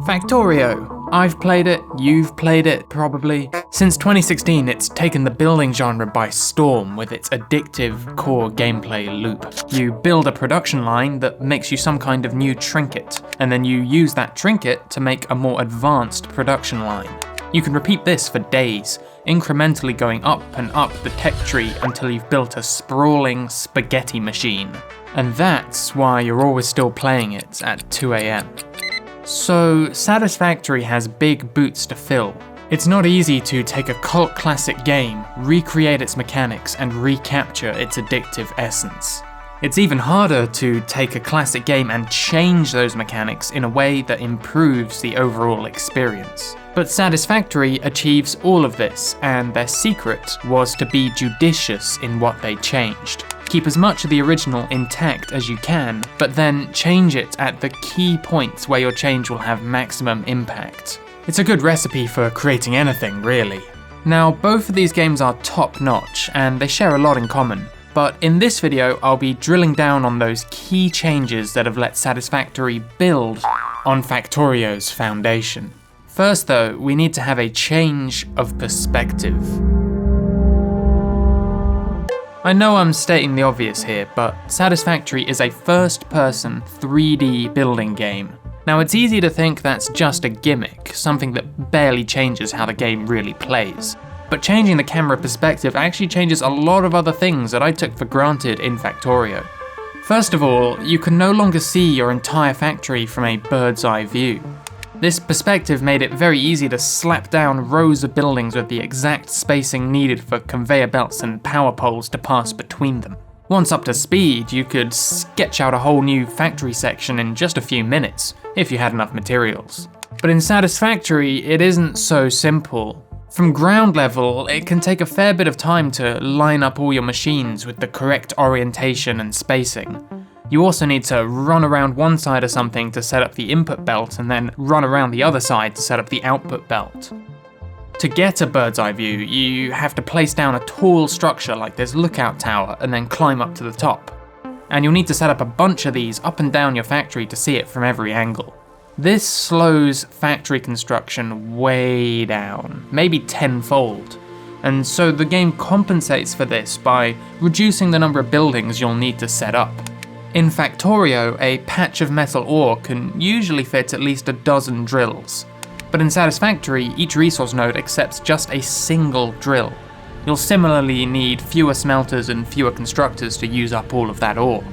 Factorio. I've played it, you've played it, probably. Since 2016, it's taken the building genre by storm with its addictive core gameplay loop. You build a production line that makes you some kind of new trinket, and then you use that trinket to make a more advanced production line. You can repeat this for days, incrementally going up and up the tech tree until you've built a sprawling spaghetti machine. And that's why you're always still playing it at 2 AM. So, Satisfactory has big boots to fill. It's not easy to take a cult classic game, recreate its mechanics, and recapture its addictive essence. It's even harder to take a classic game and change those mechanics in a way that improves the overall experience. But Satisfactory achieves all of this, and their secret was to be judicious in what they changed. Keep as much of the original intact as you can, but then change it at the key points where your change will have maximum impact. It's a good recipe for creating anything, really. Now, both of these games are top-notch, and they share a lot in common. But in this video, I'll be drilling down on those key changes that have let Satisfactory build on Factorio's foundation. First though, we need to have a change of perspective. I know I'm stating the obvious here, but Satisfactory is a first-person 3D building game. Now, it's easy to think that's just a gimmick, something that barely changes how the game really plays. But changing the camera perspective actually changes a lot of other things that I took for granted in Factorio. First of all, you can no longer see your entire factory from a bird's eye view. This perspective made it very easy to slap down rows of buildings with the exact spacing needed for conveyor belts and power poles to pass between them. Once up to speed, you could sketch out a whole new factory section in just a few minutes, if you had enough materials. But in Satisfactory, it isn't so simple. From ground level, it can take a fair bit of time to line up all your machines with the correct orientation and spacing. You also need to run around one side of something to set up the input belt and then run around the other side to set up the output belt. To get a bird's eye view, you have to place down a tall structure like this lookout tower and then climb up to the top. And you'll need to set up a bunch of these up and down your factory to see it from every angle. This slows factory construction way down, maybe tenfold. And so the game compensates for this by reducing the number of buildings you'll need to set up. In Factorio, a patch of metal ore can usually fit at least a dozen drills. But in Satisfactory, each resource node accepts just a single drill. You'll similarly need fewer smelters and fewer constructors to use up all of that ore.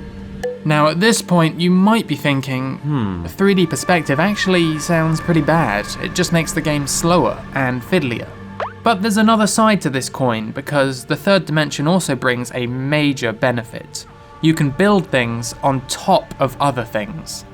Now at this point, you might be thinking, 3D perspective actually sounds pretty bad. It just makes the game slower and fiddlier. But there's another side to this coin, because the third dimension also brings a major benefit. You can build things on top of other things.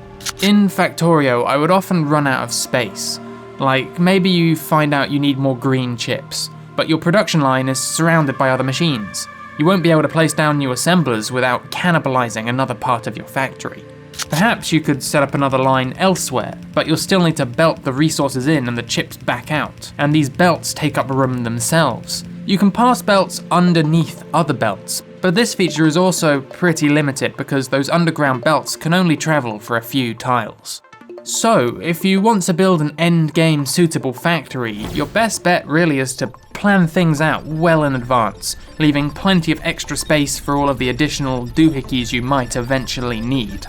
In Factorio, I would often run out of space. Like, maybe you find out you need more green chips, but your production line is surrounded by other machines. You won't be able to place down new assemblers without cannibalizing another part of your factory. Perhaps you could set up another line elsewhere, but you'll still need to belt the resources in and the chips back out, and these belts take up room themselves. You can pass belts underneath other belts, but this feature is also pretty limited because those underground belts can only travel for a few tiles. So, if you want to build an endgame suitable factory, your best bet really is to plan things out well in advance, leaving plenty of extra space for all of the additional doohickeys you might eventually need.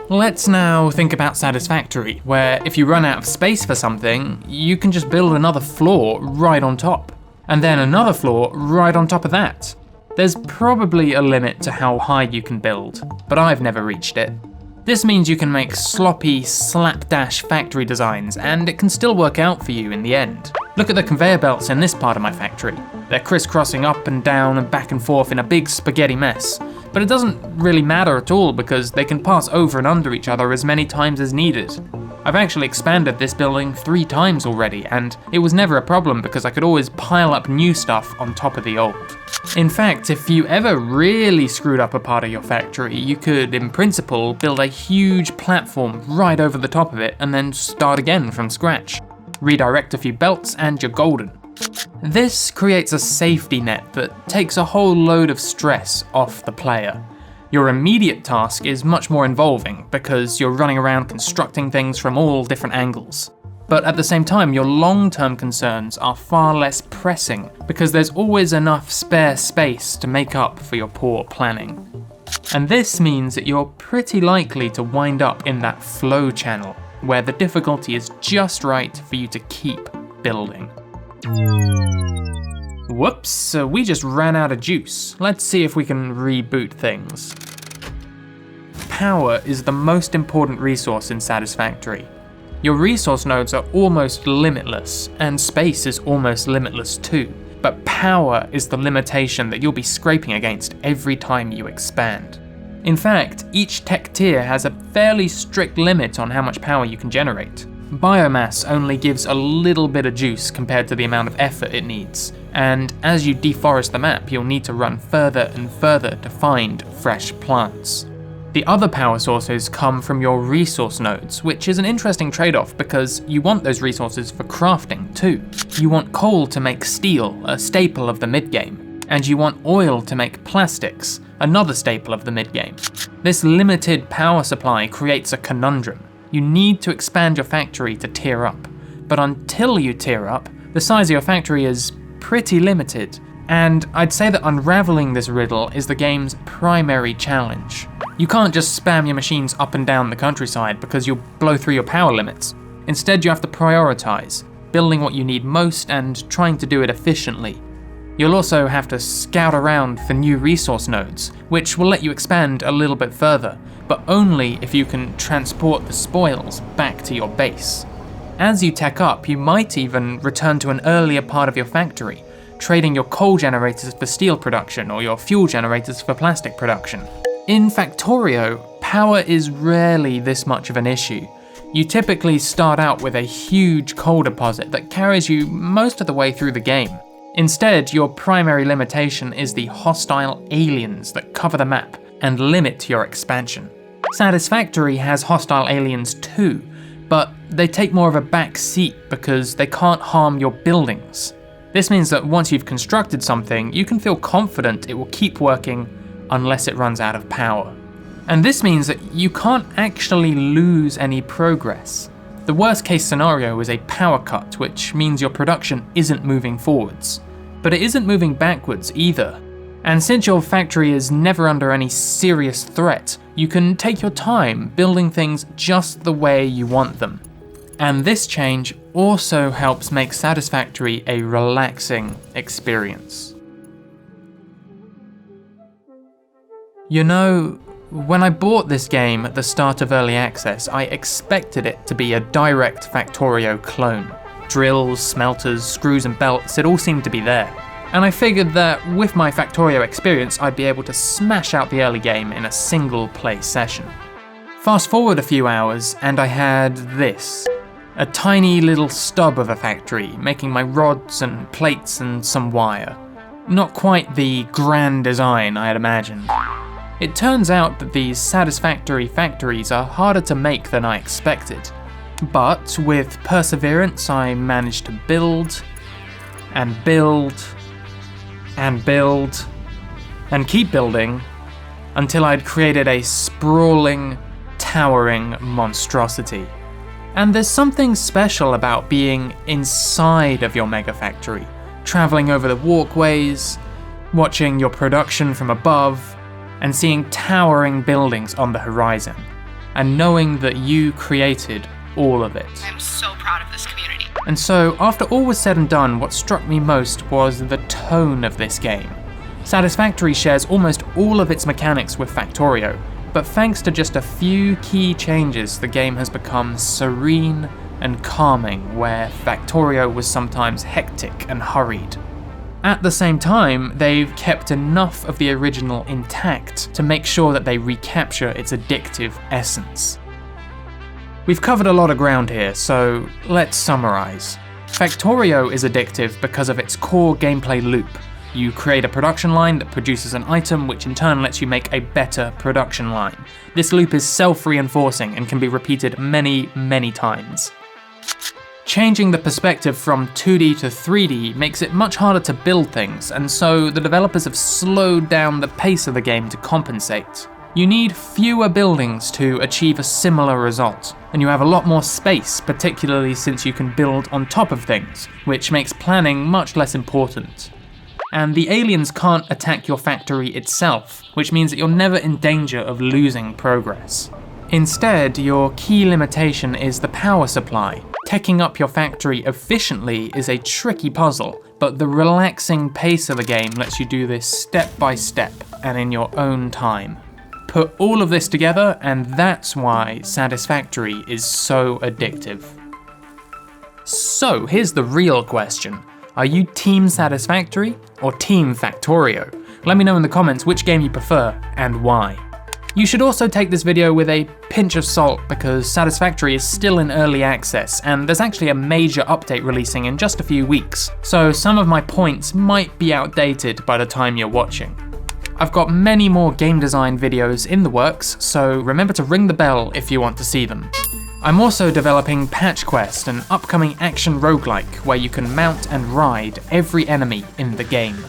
Let's now think about Satisfactory, where if you run out of space for something, you can just build another floor right on top, and then another floor right on top of that. There's probably a limit to how high you can build, but I've never reached it. This means you can make sloppy, slapdash factory designs, and it can still work out for you in the end. Look at the conveyor belts in this part of my factory. They're crisscrossing up and down and back and forth in a big spaghetti mess. But it doesn't really matter at all because they can pass over and under each other as many times as needed. I've actually expanded this building 3 times already, and it was never a problem because I could always pile up new stuff on top of the old. In fact, if you ever really screwed up a part of your factory, you could, in principle, build a huge platform right over the top of it and then start again from scratch. Redirect a few belts and you're golden. This creates a safety net that takes a whole load of stress off the player. Your immediate task is much more involving because you're running around constructing things from all different angles. But at the same time, your long-term concerns are far less pressing because there's always enough spare space to make up for your poor planning. And this means that you're pretty likely to wind up in that flow channel, where the difficulty is just right for you to keep building. Whoops, we just ran out of juice. Let's see if we can reboot things. Power is the most important resource in Satisfactory. Your resource nodes are almost limitless, and space is almost limitless too. But power is the limitation that you'll be scraping against every time you expand. In fact, each tech tier has a fairly strict limit on how much power you can generate. Biomass only gives a little bit of juice compared to the amount of effort it needs, and as you deforest the map, you'll need to run further and further to find fresh plants. The other power sources come from your resource nodes, which is an interesting trade-off because you want those resources for crafting too. You want coal to make steel, a staple of the mid-game, and you want oil to make plastics, another staple of the mid-game. This limited power supply creates a conundrum. You need to expand your factory to tier up, but until you tier up, the size of your factory is pretty limited, and I'd say that unraveling this riddle is the game's primary challenge. You can't just spam your machines up and down the countryside because you'll blow through your power limits. Instead, you have to prioritize, building what you need most and trying to do it efficiently. You'll also have to scout around for new resource nodes, which will let you expand a little bit further, but only if you can transport the spoils back to your base. As you tech up, you might even return to an earlier part of your factory, trading your coal generators for steel production or your fuel generators for plastic production. In Factorio, power is rarely this much of an issue. You typically start out with a huge coal deposit that carries you most of the way through the game. Instead, your primary limitation is the hostile aliens that cover the map and limit your expansion. Satisfactory has hostile aliens too, but they take more of a back seat because they can't harm your buildings. This means that once you've constructed something, you can feel confident it will keep working unless it runs out of power. And this means that you can't actually lose any progress. The worst case scenario is a power cut, which means your production isn't moving forwards. But it isn't moving backwards either. And since your factory is never under any serious threat, you can take your time building things just the way you want them. And this change also helps make Satisfactory a relaxing experience. You know, when I bought this game at the start of Early Access, I expected it to be a direct Factorio clone. Drills, smelters, screws and belts, it all seemed to be there. And I figured that with my Factorio experience, I'd be able to smash out the early game in a single play session. Fast forward a few hours and I had this. A tiny little stub of a factory, making my rods and plates and some wire. Not quite the grand design I had imagined. It turns out that these Satisfactory factories are harder to make than I expected. But with perseverance, I managed to build, and build, and build, and keep building, until I'd created a sprawling, towering monstrosity. And there's something special about being inside of your mega factory, traveling over the walkways, watching your production from above, and seeing towering buildings on the horizon, and knowing that you created all of it. I'm so proud of this community. And so, after all was said and done, what struck me most was the tone of this game. Satisfactory shares almost all of its mechanics with Factorio, but thanks to just a few key changes, the game has become serene and calming, where Factorio was sometimes hectic and hurried. At the same time, they've kept enough of the original intact to make sure that they recapture its addictive essence. We've covered a lot of ground here, so let's summarize. Factorio is addictive because of its core gameplay loop. You create a production line that produces an item, which in turn lets you make a better production line. This loop is self-reinforcing and can be repeated many, many times. Changing the perspective from 2D to 3D makes it much harder to build things, and so the developers have slowed down the pace of the game to compensate. You need fewer buildings to achieve a similar result, and you have a lot more space, particularly since you can build on top of things, which makes planning much less important. And the aliens can't attack your factory itself, which means that you're never in danger of losing progress. Instead, your key limitation is the power supply. Teching up your factory efficiently is a tricky puzzle, but the relaxing pace of the game lets you do this step by step and in your own time. Put all of this together, and that's why Satisfactory is so addictive. So here's the real question. Are you Team Satisfactory or Team Factorio? Let me know in the comments which game you prefer and why. You should also take this video with a pinch of salt because Satisfactory is still in early access and there's actually a major update releasing in just a few weeks, so some of my points might be outdated by the time you're watching. I've got many more game design videos in the works, so remember to ring the bell if you want to see them. I'm also developing Patch Quest, an upcoming action roguelike where you can mount and ride every enemy in the game.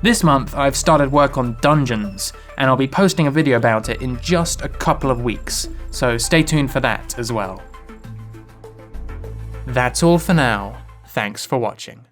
This month I've started work on Dungeons, and I'll be posting a video about it in just a couple of weeks, so stay tuned for that as well. That's all for now. Thanks for watching.